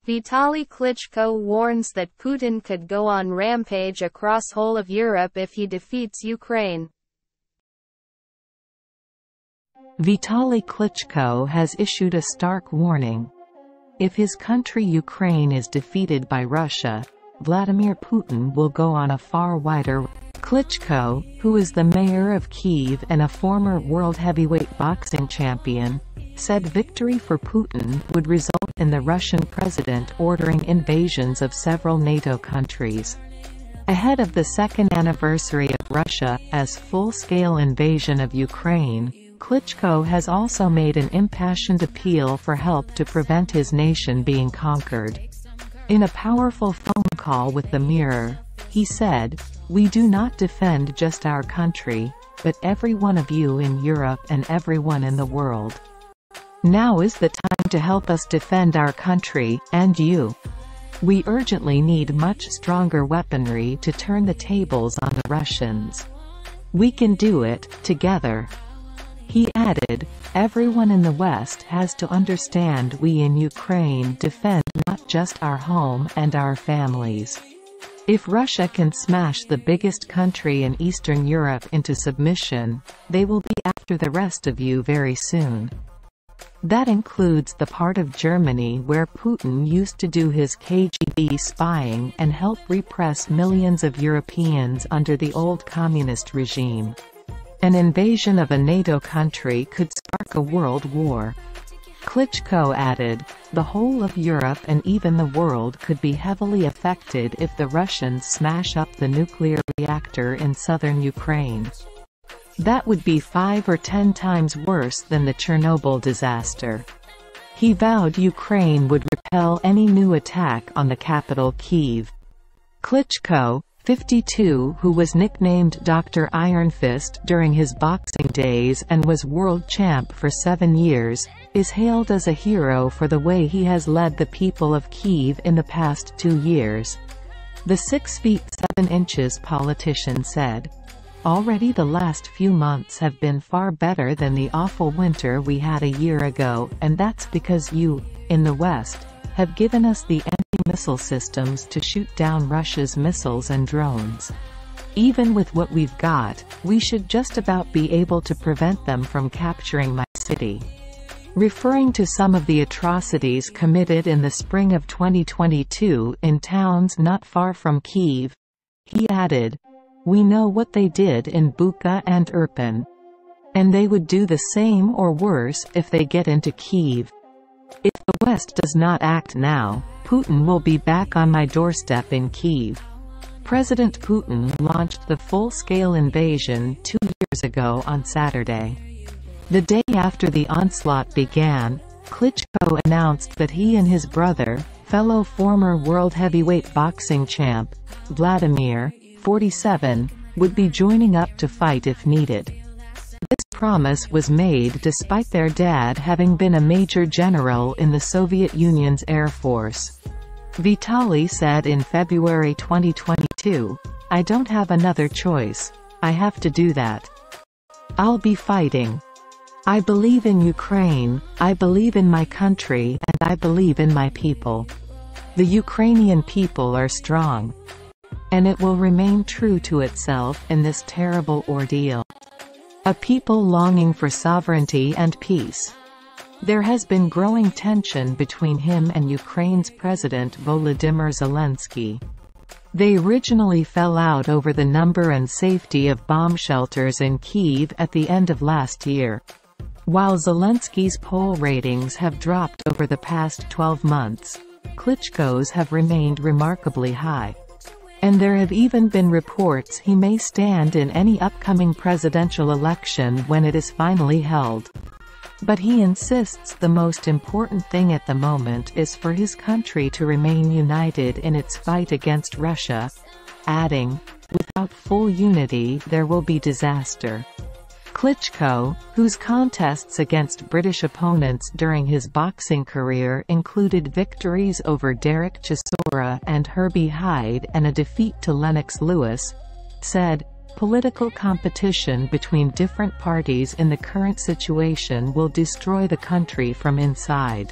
Vitali Klitschko warns that Putin could go on rampage across whole of Europe if he defeats Ukraine. Vitali Klitschko has issued a stark warning. If his country Ukraine is defeated by Russia, Vladimir Putin will go on a far wider. Klitschko, who is the mayor of Kyiv and a former world heavyweight boxing champion, said victory for Putin would result in the Russian president ordering invasions of several NATO countries. Ahead of the second anniversary of Russia's full-scale invasion of Ukraine, Klitschko has also made an impassioned appeal for help to prevent his nation being conquered. In a powerful phone call with the Mirror, he said, "We do not defend just our country, but every one of you in Europe and everyone in the world. Now is the time to help us defend our country, and you. We urgently need much stronger weaponry to turn the tables on the Russians. We can do it, together." He added, "Everyone in the West has to understand we in Ukraine defend not just our home and our families. If Russia can smash the biggest country in Eastern Europe into submission, they will be after the rest of you very soon." That includes the part of Germany where Putin used to do his KGB spying and help repress millions of Europeans under the old communist regime. An invasion of a NATO country could spark a world war. Klitschko added, "The whole of Europe and even the world could be heavily affected if the Russians smash up the nuclear reactor in southern Ukraine. That would be 5 or 10 times worse than the Chernobyl disaster." He vowed Ukraine would repel any new attack on the capital Kyiv. Klitschko, 52, who was nicknamed Dr. Iron Fist during his boxing days and was world champ for 7 years, is hailed as a hero for the way he has led the people of Kyiv in the past 2 years. The 6 feet 7 inches politician said, "Already the last few months have been far better than the awful winter we had a year ago, and that's because you, in the West, have given us the anti-missile systems to shoot down Russia's missiles and drones. Even with what we've got, we should just about be able to prevent them from capturing my city." Referring to some of the atrocities committed in the spring of 2022 in towns not far from Kyiv, he added, "We know what they did in Bucha and Irpin. And they would do the same or worse if they get into Kyiv. If the West does not act now, Putin will be back on my doorstep in Kyiv." President Putin launched the full-scale invasion 2 years ago on Saturday. The day after the onslaught began, Klitschko announced that he and his brother, fellow former world heavyweight boxing champ, Vladimir, 47, would be joining up to fight if needed. This promise was made despite their dad having been a major general in the Soviet Union's Air Force. Vitali said in February 2022, "I don't have another choice. I have to do that. I'll be fighting. I believe in Ukraine, I believe in my country, and I believe in my people. The Ukrainian people are strong. And it will remain true to itself in this terrible ordeal. A people longing for sovereignty and peace." There has been growing tension between him and Ukraine's President Volodymyr Zelensky. They originally fell out over the number and safety of bomb shelters in Kyiv at the end of last year. While Zelensky's poll ratings have dropped over the past 12 months, Klitschko's have remained remarkably high. And there have even been reports he may stand in any upcoming presidential election when it is finally held. But he insists the most important thing at the moment is for his country to remain united in its fight against Russia, adding, "Without full unity there will be disaster." Klitschko, whose contests against British opponents during his boxing career included victories over Derek Chisora and Herbie Hyde and a defeat to Lennox Lewis, said, "Political competition between different parties in the current situation will destroy the country from inside."